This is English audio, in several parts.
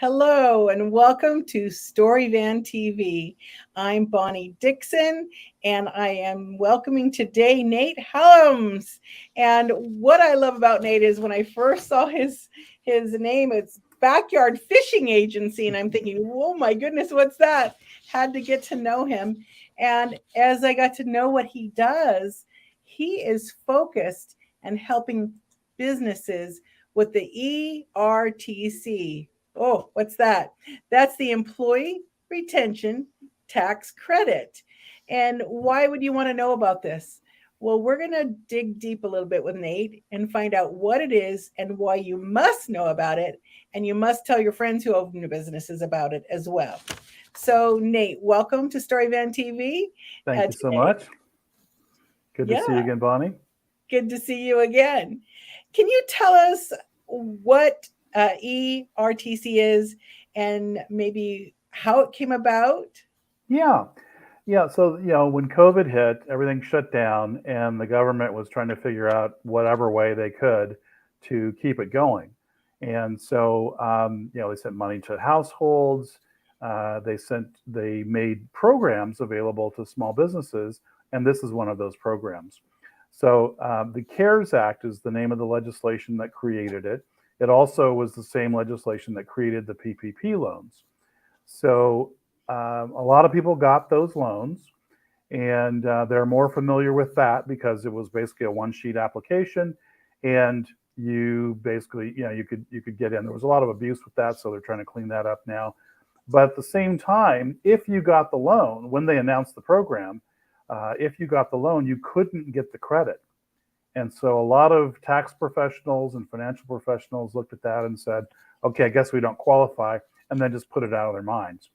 Hello and welcome to Storyvan TV. I'm Bonnie Dixon and I am welcoming today Nate Hallums. And what I love about Nate is when I first saw his name, it's Backyard Fishing Agency, and I'm thinking, oh my goodness, what's that? Had to get to know him. And as I got to know what he does, he is focused and helping businesses with the ERTC. Oh, what's that? That's the Employee Retention Tax Credit. And why would you want to know about this? Well, we're going to dig deep a little bit with Nate and find out what it is and why you must know about it. And you must tell your friends who open new businesses about it as well. So, Nate, welcome to Storyvan TV. Thank you so Today. much. Good to see you Yeah, again, Bonnie. good to see you again. Can you tell us what ERTC is and maybe how it came about? Yeah, yeah. So, when COVID hit, everything shut down, and the government was trying to figure out whatever way they could to keep it going. And so, they sent money to households. They made programs available to small businesses, and this is one of those programs. So, the CARES Act is the name of the legislation that created it. It also was the same legislation that created the PPP loans. So a lot of people got those loans, and they're more familiar with that because it was basically a one-sheet application, and you basically, you could get in. There was a lot of abuse with that, so they're trying to clean that up now. But at the same time, if you got the loan when they announced the program, if you got the loan, you couldn't get the credit. And so a lot of tax professionals and financial professionals looked at that and said, okay, I guess we don't qualify, and then just put it out of their minds.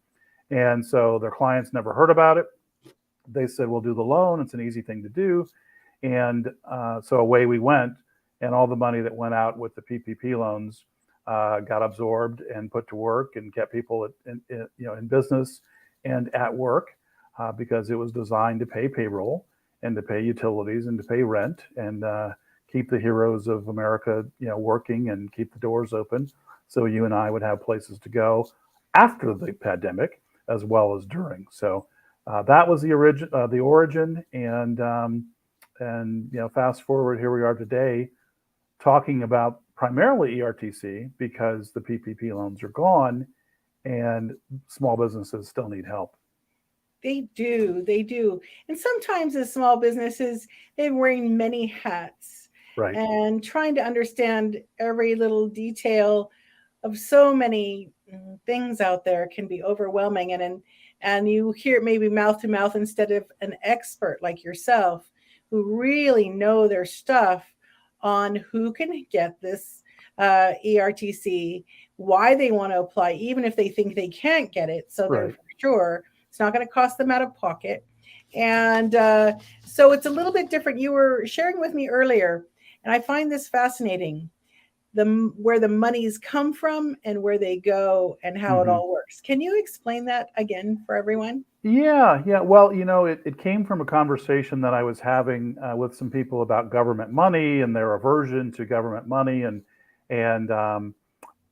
And so their clients never heard about it. They said, we'll do the loan. It's an easy thing to do. And so away we went. And all the money that went out with the PPP loans got absorbed and put to work and kept people in business and at work because it was designed to pay payroll and to pay utilities and to pay rent and keep the heroes of America, working and keep the doors open, so you and I would have places to go after the pandemic as well as during. So that was the origin, and fast forward, here we are today, talking about primarily ERTC because the PPP loans are gone, and small businesses still need help. They do, they do. And sometimes as small businesses, they're wearing many hats Right. and trying to understand every little detail of so many things out there can be overwhelming. And you hear it maybe mouth to mouth instead of an expert like yourself who really know their stuff on who can get this ERTC, why they want to apply, even if they think they can't get it. So they're Right. for sure it's not going to cost them out of pocket. And so it's a little bit different. You were sharing with me earlier, and I find this fascinating where the monies come from and where they go and how it Mm-hmm. all works. Can you explain that again for everyone? Yeah, yeah. Well, it came from a conversation that I was having with some people about government money and their aversion to government money, and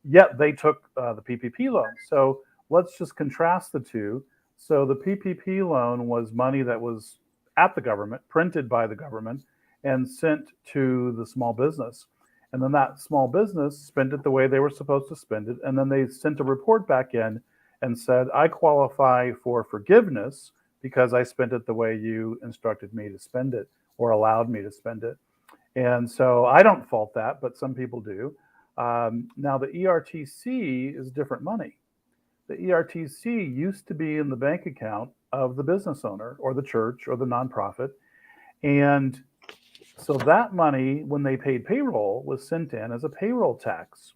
yet they took the PPP loan. So let's just contrast the two. So the PPP loan was money that was at the government, printed by the government, and sent to the small business. And then that small business spent it the way they were supposed to spend it. And then they sent a report back in and said, I qualify for forgiveness because I spent it the way you instructed me to spend it or allowed me to spend it. And so I don't fault that, but some people do. Now, the ERTC is different money. The ERTC used to be in the bank account of the business owner or the church or the nonprofit. And so that money, when they paid payroll, was sent in as a payroll tax.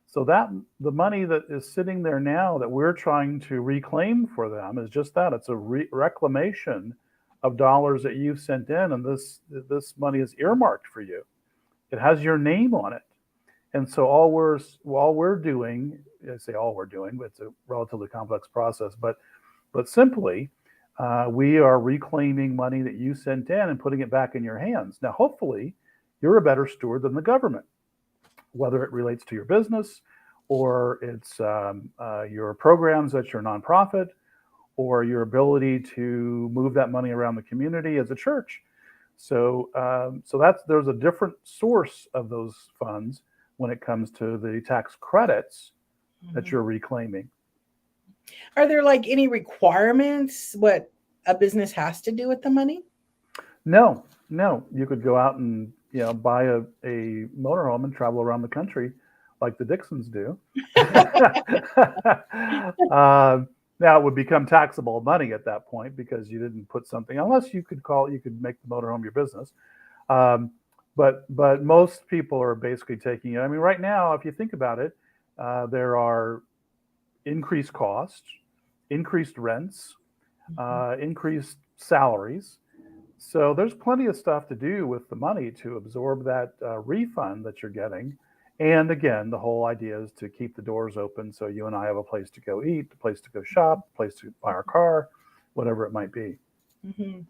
So that the money that is sitting there now that we're trying to reclaim for them is just that. It's a reclamation of dollars that you've sent in, and this money is earmarked for you. It has your name on it. And so all we're doing, I say all we're doing, but it's a relatively complex process, but simply we are reclaiming money that you sent in and putting it back in your hands. Now, hopefully, you're a better steward than the government, whether it relates to your business, or it's your programs at your nonprofit, or your ability to move that money around the community as a church. So, there's a different source of those funds when it comes to the tax credits that Mhm. you're reclaiming. Are there like any requirements what a business has to do with the money? No, no, you could go out and buy a motorhome and travel around the country like the Dixons do. Now it would become taxable money at that point because you didn't put something, unless you could make the motorhome your business. Um, but most people are basically taking it. I mean, right now, if you think about it, there are increased costs, increased rents, Mhm. increased salaries. So there's plenty of stuff to do with the money to absorb that refund that you're getting. And again, the whole idea is to keep the doors open so you and I have a place to go eat, a place to go shop, a place to buy our car, whatever it might be. Mhm.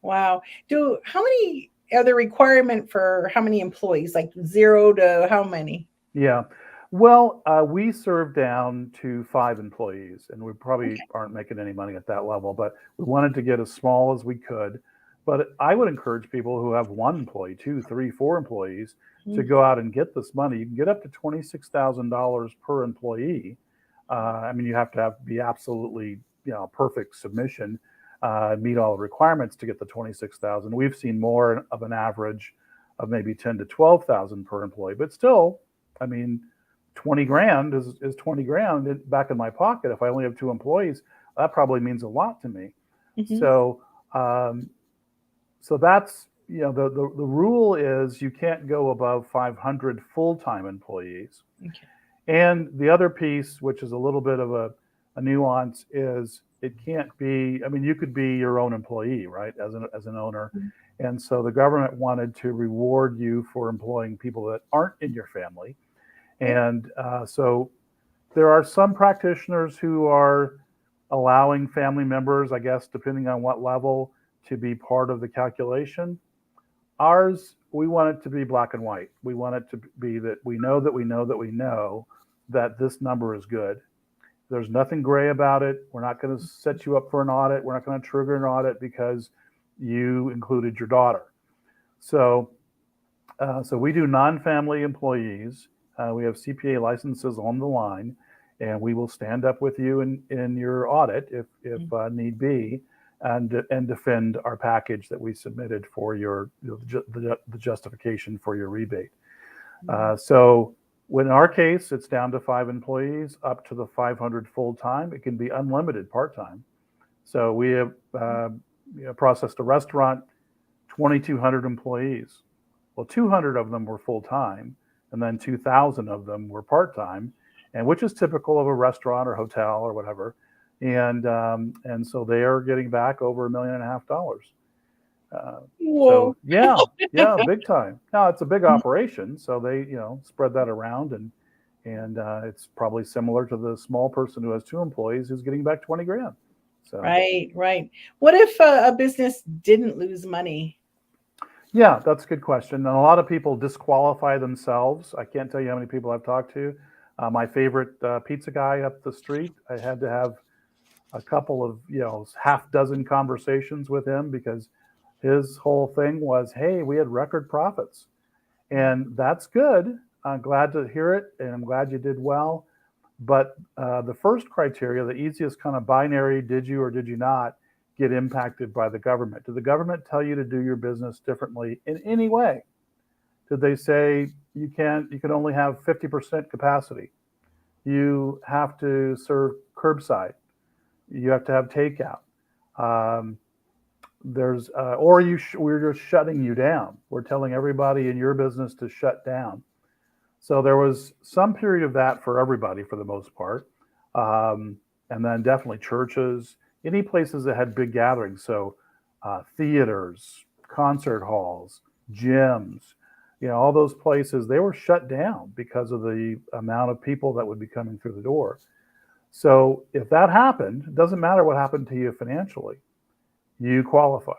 Wow. Do how many are the requirement for how many employees? Like 0 to how many? Yeah. Well, we serve down to 5 employees, and we probably Okay. aren't making any money at that level, but we wanted to get as small as we could. But I would encourage people who have 1 employee, two, three, 4 employees to Mhm. go out and get this money. You can get up to $26,000 per employee. I mean, you have to be absolutely, perfect submission, meet all the requirements to get the 26,000. We've seen more of an average of maybe 10 to 12,000 per employee, but still, I mean, 20 grand is 20 grand back in my pocket. If I only have 2 employees, that probably means a lot to me. Mhm. So, um, so that's, the rule is you can't go above 500 full-time employees. Okay. And the other piece, which is a little bit of a nuance, is it can't be, I mean, you could be your own employee, right, as an owner. And so the government wanted to reward you for employing people that aren't in your family. Okay. And so there are some practitioners who are allowing family members, I guess, depending on what level, to be part of the calculation. Ours, we want it to be black and white. We want it to be that we know that we know that we know that this number is good. There's nothing gray about it. We're not going to set you up for an audit. We're not going to trigger an audit because you included your daughter. So so we do non-family employees. We have CPA licenses on the line, and we will stand up with you in your audit if Mhm. need be, and defend our package that we submitted for the justification for your rebate. Mhm. So in our case, it's down to 5 employees, up to the 500 full time. It can be unlimited part time. So we have processed a restaurant, 2,200 employees. Well, 200 of them were full time, and then 2,000 of them were part time, and which is typical of a restaurant or hotel or whatever. And so they are getting back over $1.5 million. Uh, Whoa. so yeah, big time. Now it's a big operation, so they spread that around, and it's probably similar to the small person who has 2 employees who's getting back 20 grand. So Right, right. What if a business didn't lose money? yeah, that's a good question. And a lot of people disqualify themselves. I can't tell you how many people I've talked to. My favorite pizza guy up the street, I had to have a couple of, half dozen conversations with him because his whole thing was, hey, we had record profits. And that's good. I'm glad to hear it, and I'm glad you did well. But the first criteria, the easiest kind of binary, did you or did you not get impacted by the government? Did the government tell you to do your business differently in any way? Did they say you can only have 50% capacity? You have to serve curbside. You have to have takeout. Um, we're just shutting you down. We're telling everybody in your business to shut down. So there was some period of that for everybody for the most part. Um, and then definitely churches, any places that had big gatherings. So theaters, concert halls, gyms, all those places, they were shut down because of the amount of people that would be coming through the door. So if that happened, it doesn't matter what happened to you financially, you qualify.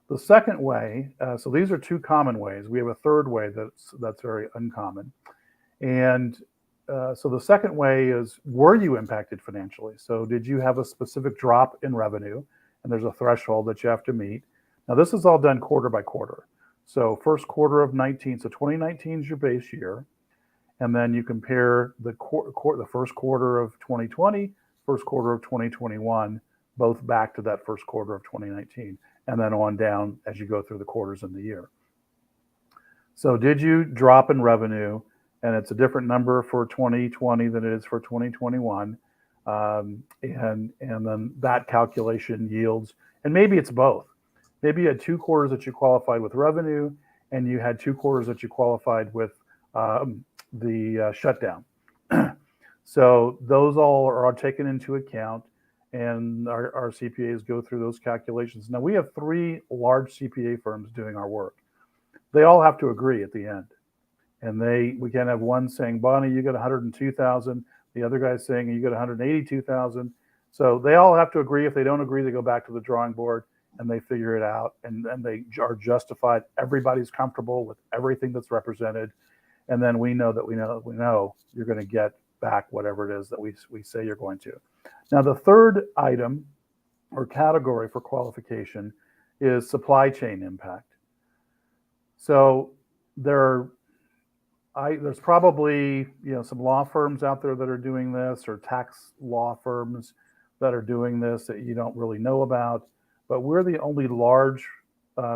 The second way, so these are two common ways. We have a third way that's very uncommon. And so the second way is, were you impacted financially? So did you have a specific drop in revenue? And there's a threshold that you have to meet. Now, this is all done quarter by quarter. So first quarter of 19, so 2019 is your base year. And then you compare the first quarter of 2020, first quarter of 2021, both back to that first quarter of 2019, and then on down as you go through the quarters in the year. So did you drop in revenue? And it's a different number for 2020 than it is for 2021. And then that calculation yields, and maybe it's both. Maybe you had 2 quarters that you qualified with revenue, and you had 2 quarters that you qualified with the shutdown. So those all are taken into account, and our CPAs go through those calculations. Now, we have 3 large CPA firms doing our work. They all have to agree at the end. And we can't have one saying, Bonnie, you got 102,000. The other guy's saying you got 182,000. So they all have to agree. If they don't agree, they go back to the drawing board and they figure it out. And they are justified. Everybody's comfortable with everything that's represented. And then we know you're going to get back whatever it is that we say you're going to. Now, the third item or category for qualification is supply chain impact. So there's probably some law firms out there that are doing this, or tax law firms that are doing this that you don't really know about. But we're the only large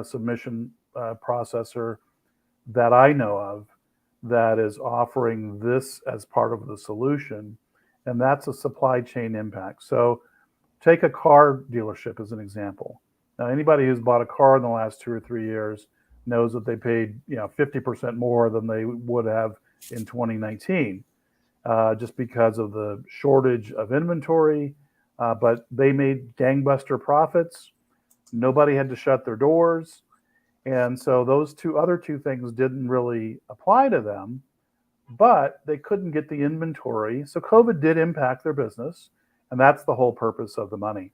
submission processor that I know of that is offering this as part of the solution, and that's a supply chain impact. So take a car dealership as an example. Now, anybody who's bought a car in the last 2 or 3 years knows that they paid 50% more than they would have in 2019, just because of the shortage of inventory. But they made gangbuster profits. Nobody had to shut their doors. And so those other two things didn't really apply to them, but they couldn't get the inventory. So COVID did impact their business, and that's the whole purpose of the money.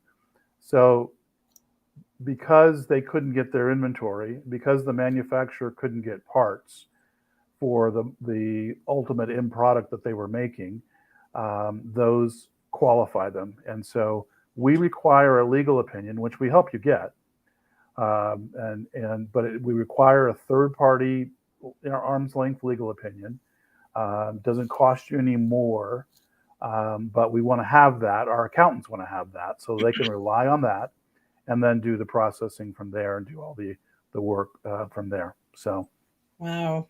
So because they couldn't get their inventory, because the manufacturer couldn't get parts for the ultimate end product that they were making, those qualify them. And so we require a legal opinion, which we help you get. We require a third party, arm's length legal opinion. Doesn't cost you any more, but we want to have that. Our accountants want to have that, so they can rely on that, and then do the processing from there and do all the work from there. So, wow,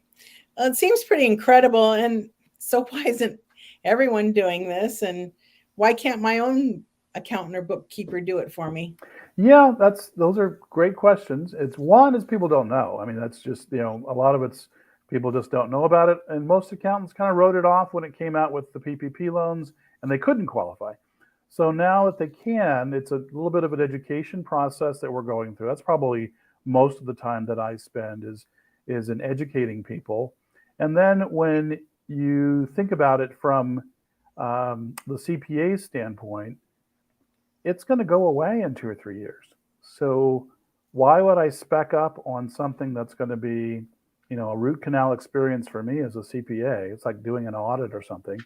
it seems pretty incredible. And so, why isn't everyone doing this? And why can't my own accountant or bookkeeper do it for me? Yeah, those are great questions. One is people don't know. I mean, that's just, a lot of it's people just don't know about it. And most accountants kind of wrote it off when it came out with the PPP loans, and they couldn't qualify. So now that they can, it's a little bit of an education process that we're going through. That's probably most of the time that I spend is in educating people. And then when you think about it from the CPA standpoint, it's going to go away in 2 or 3 years. So why would I spec up on something that's going to be, a root canal experience for me as a CPA? It's like doing an audit or something.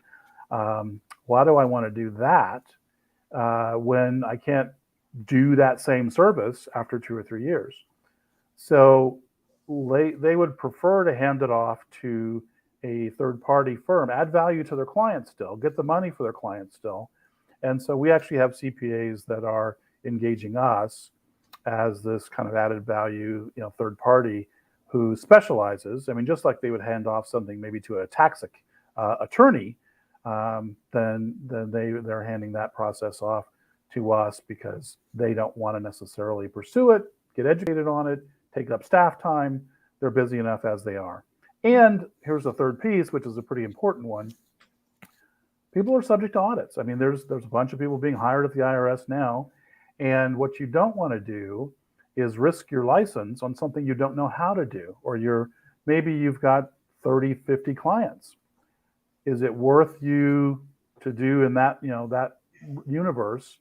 Why do I want to do that when I can't do that same service after 2 or 3 years? So they would prefer to hand it off to a third-party firm, add value to their clients still, get the money for their clients still. And so we actually have CPAs that are engaging us as this kind of added value, third party who specializes. I mean, just like they would hand off something maybe to a tax attorney, then they're handing that process off to us because they don't want to necessarily pursue it, get educated on it, take up staff time. They're busy enough as they are. And here's the third piece, which is a pretty important one. People are subject to audits. I mean, there's a bunch of people being hired at the IRS now. And what you don't want to do is risk your license on something you don't know how to do, or maybe you've got 30, 50 clients. Is it worth you to do in that universe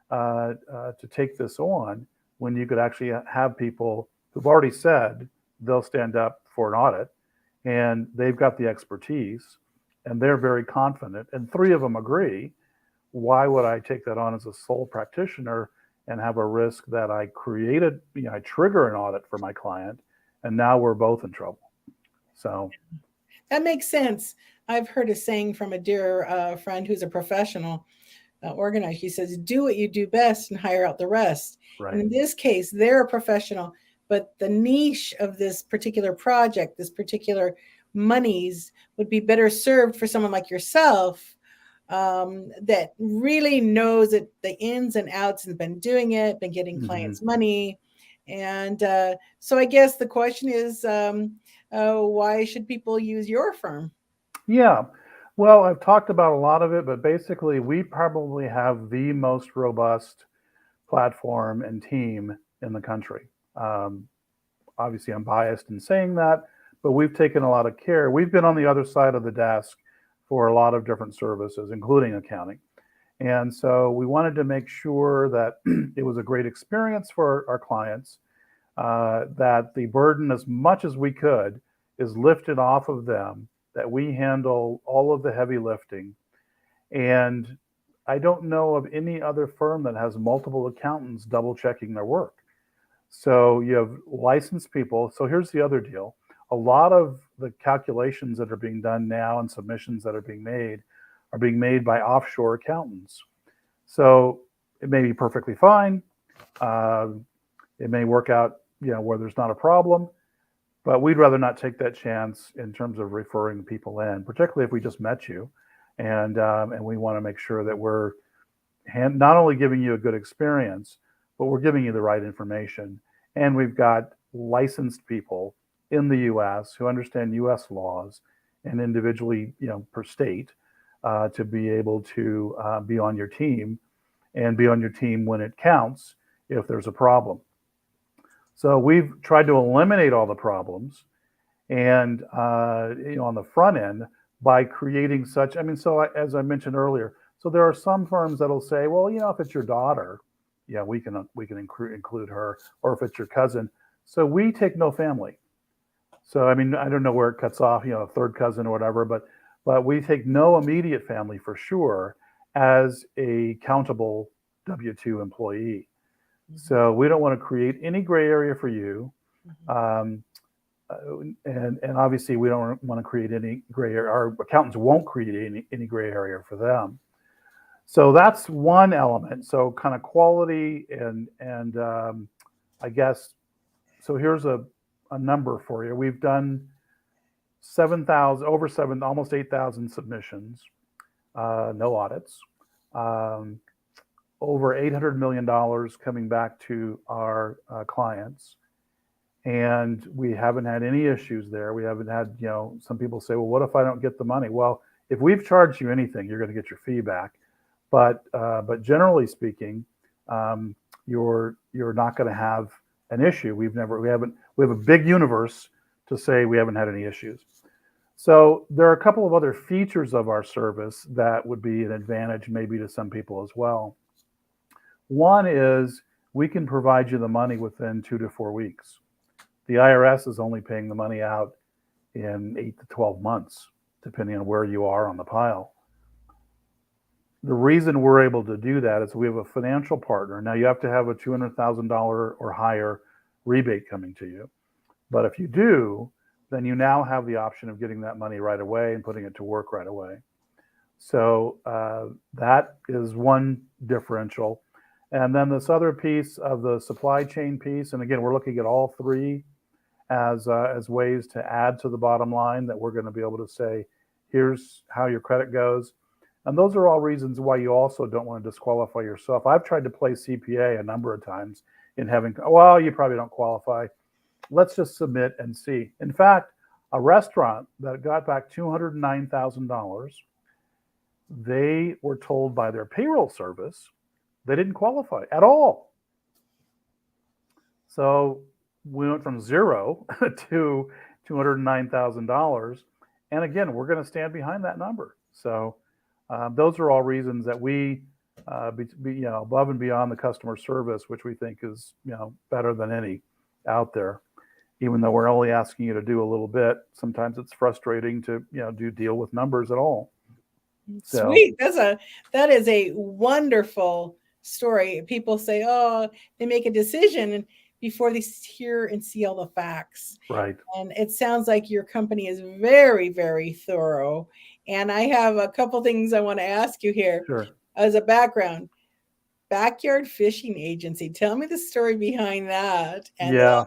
to take this on when you could actually have people who've already said they'll stand up for an audit and they've got the expertise? and they're very confident, and 3 of them agree, why would I take that on as a sole practitioner and have a risk that I created, I trigger an audit for my client, and now we're both in trouble. So that makes sense. I've heard a saying from a dear friend who's a professional organizer. He says, do what you do best and hire out the rest. right. And in this case, they're a professional, but the niche of this particular project, this particular monies would be better served for someone like yourself, that really knows it, the ins and outs, and been doing it, been getting Mm-hmm. clients money. And so I guess the question is, why should people use your firm? Yeah. Well, I've talked about a lot of it, but basically, we probably have the most robust platform and team in the country. Um, Obviously, I'm biased in saying that, but we've taken a lot of care. We've been on the other side of the desk for a lot of different services, including accounting. And so we wanted to make sure that it was a great experience for our clients, that the burden, as much as we could, is lifted off of them, that we handle all of the heavy lifting. And I don't know of any other firm that has multiple accountants double checking their work. So you have licensed people. So here's the other deal. A lot of the calculations that are being done now and submissions that are being made by offshore accountants. So it may be perfectly fine. Uh, it may work out, where there's not a problem, but we'd rather not take that chance in terms of referring people in, particularly if we just met you, and we want to make sure that we're not only giving you a good experience, but we're giving you the right information. And we've got licensed people in the U.S. who understand U.S. laws and individually, per state, to be able to be on your team and be on your team when it counts if there's a problem. So we've tried to eliminate all the problems, and on the front end by creating such. I mean, so as I mentioned earlier, so there are some firms that'll say, well, if it's your daughter, yeah, we can include her, or if it's your cousin. So we take no family. So I mean, I don't know where it cuts off, a third cousin or whatever, but we take no immediate family for sure as a countable W-2 employee. So we don't want to create any gray area for you. Um, and obviously we don't want to create any gray area. Our accountants won't create any gray area for them. So that's one element. So kind of quality and I guess, so here's a number for you. We've done 7,000, over 7, almost 8,000 submissions, no audits, over $800 million coming back to our clients. And we haven't had any issues there. We haven't had, some people say, well, what if I don't get the money? Well, if we've charged you anything, you're going to get your fee back. But generally speaking, you're not going to have an issue. We have a big universe to say we haven't had any issues. So there are a couple of other features of our service that would be an advantage maybe to some people as well. One is we can provide you the money within 2 to 4 weeks. The IRS is only paying the money out in 8 to 12 months, depending on where you are on the pile. The reason we're able to do that is we have a financial partner. Now you have to have a $200,000 or higher rebate coming to you. But if you do, then you now have the option of getting that money right away and putting it to work right away. So that is one differential. And then this other piece of the supply chain piece, and again, we're looking at all three as ways to add to the bottom line, that we're going to be able to say, here's how your credit goes. And those are all reasons why you also don't want to disqualify yourself. I've tried to play CPA a number of times in having, well, you probably don't qualify. Let's just submit and see. In fact, a restaurant that got back $209,000, they were told by their payroll service they didn't qualify at all. So we went from zero to $209,000. And again, we're going to stand behind that number. So those are all reasons that we, above and beyond the customer service, which we think is, better than any out there. even though we're only asking you to do a little bit, sometimes it's frustrating to, deal with numbers at all. So, Sweet. That is a wonderful story. People say, "Oh, they make a decision before they hear and see all the facts." right. And it sounds like your company is very, very thorough. And I have a couple things I want to ask you here Sure. as a background. Backyard fishing agency. Tell me the story behind that, and Yeah.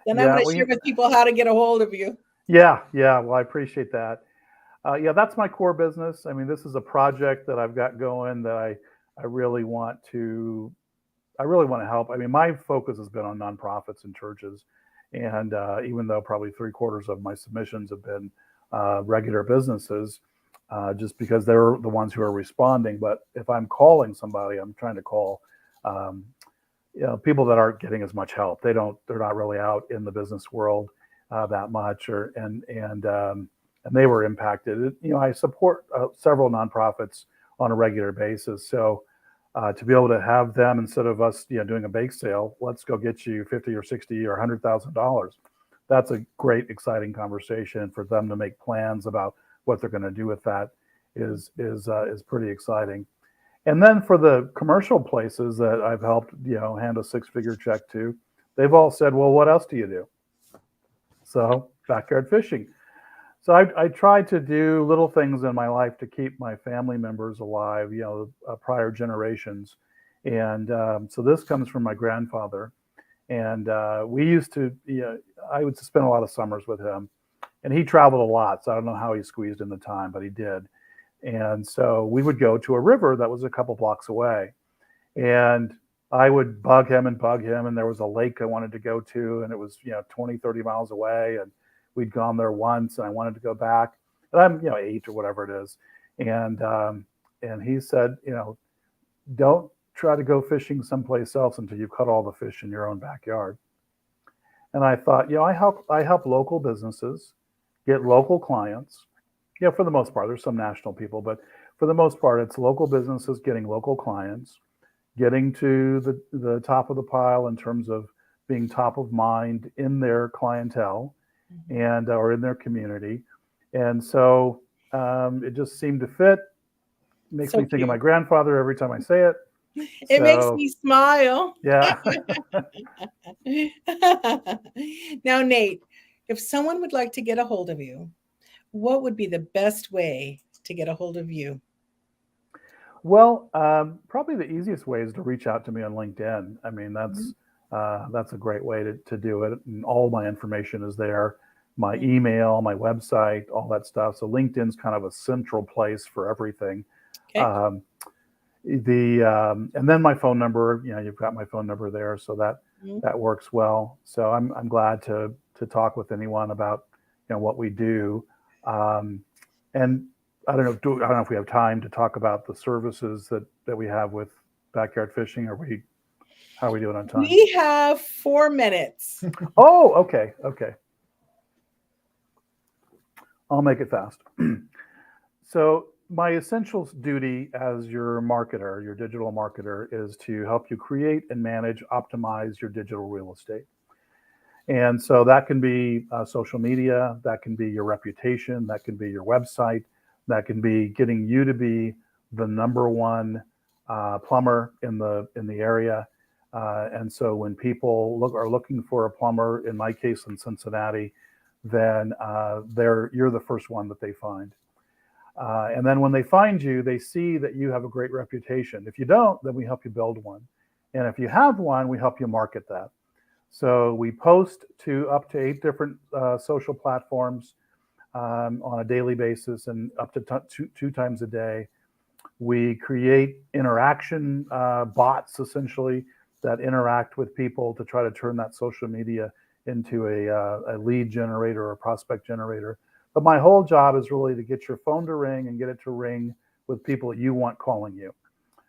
then I'm Yeah. going to share with people how to get a hold of you. Yeah. Yeah. Well, I appreciate that. Yeah, that's my core business. I mean, this is a project that I've got going that I really want to help. I mean, my focus has been on nonprofits and churches, and even though probably 3/4 of my submissions have been regular businesses, just because they're the ones who are responding. But if I'm calling somebody, I'm trying to call, um, people that aren't getting as much help. They're not really out in the business world that much, and they were impacted. I support several nonprofits on a regular basis, so to be able to have them, instead of us, doing a bake sale, let's go get you 50 or 60 or $100,000. That's a great, exciting conversation for them to make plans about what they're going to do with that is pretty exciting. And then for the commercial places that I've helped, hand a 6-figure check to, they've all said, "Well, what else do you do?" So backyard fishing. So I tried to do little things in my life to keep my family members alive, prior generations. And so this comes from my grandfather. And we used to, I would spend a lot of summers with him. And he traveled a lot. So I don't know how he squeezed in the time, but he did. And so we would go to a river that was a couple blocks away. And I would bug him and bug him. And there was a lake I wanted to go to, and it was, 20, 30 miles away. And we'd gone there once, and I wanted to go back. And I'm, 8 or whatever it is. And he said, don't try to go fishing someplace else until you've caught all the fish in your own backyard. And I thought, I help local businesses get local clients. For the most part, there's some national people, but for the most part, it's local businesses getting local clients, getting to the top of the pile in terms of being top of mind in their clientele and or in their community. And so it just seemed to fit. Makes So me think of cute. my grandfather every time I say it. It makes So me smile. yeah. Now, Nate, if someone would like to get a hold of you, what would be the best way to get a hold of you? Well, probably the easiest way is to reach out to me on LinkedIn. I mean, Mhm, that's a great way to do it, and all my information is there, my mhm. email, my website, all that stuff. So LinkedIn's kind of a central place for everything. Okay. Um, and then my phone number, you've got my phone number there, so that Mhm. that works well. So I'm glad to talk with anyone about what we do. Um, and I don't know if we have time to talk about the services that we have with backyard fishing. How are we doing on time? We have 4 minutes. Oh, okay, okay. I'll make it fast. So my essential duty as your marketer, your digital marketer, is to help you create and manage, optimize your digital real estate. And so that can be social media, that can be your reputation, that can be your website, that can be getting you to be the number one plumber in the area. And so when people are looking for a plumber, in my case in Cincinnati, then you're the first one that they find. And then when they find you, they see that you have a great reputation. If you don't, then we help you build one. And if you have one, we help you market that. So we post to up to 8 different social platforms on a daily basis and up to two times a day. We create interaction bots, essentially, that interact with people to try to turn that social media into a lead generator or a prospect generator. But my whole job is really to get your phone to ring and get it to ring with people that you want calling you.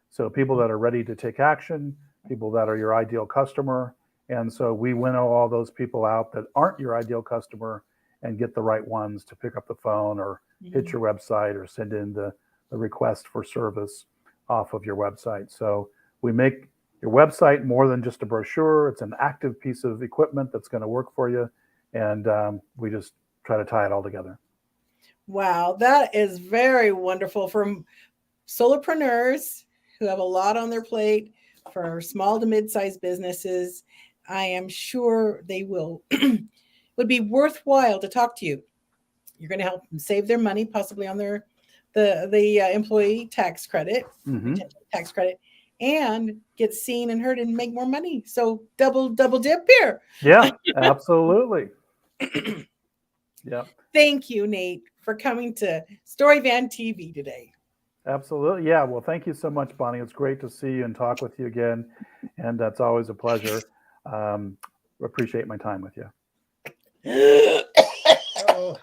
So people that are ready to take action, people that are your ideal customer. And so we winnow all those people out that aren't your ideal customer and get the right ones to pick up the phone or hit your website or send in the request for service off of your website. So we make your website more than just a brochure. It's an active piece of equipment that's going to work for you. And we just try to tie it all together. Wow, that is very wonderful for solopreneurs who have a lot on their plate, for small to mid-sized businesses. I am sure they will would be worthwhile to talk to you. You're going to help them save their money, possibly on their the employee tax credit, Mm-hmm. retention tax credit, and get seen and heard and make more money. So double dip here. Yeah, absolutely. Yeah, Thank you, Nate, for coming to Storyvan TV today. absolutely. Yeah. Well, thank you so much, Bonnie. It's great to see you and talk with you again. And that's always a pleasure. Um, appreciate my time with you. Oh.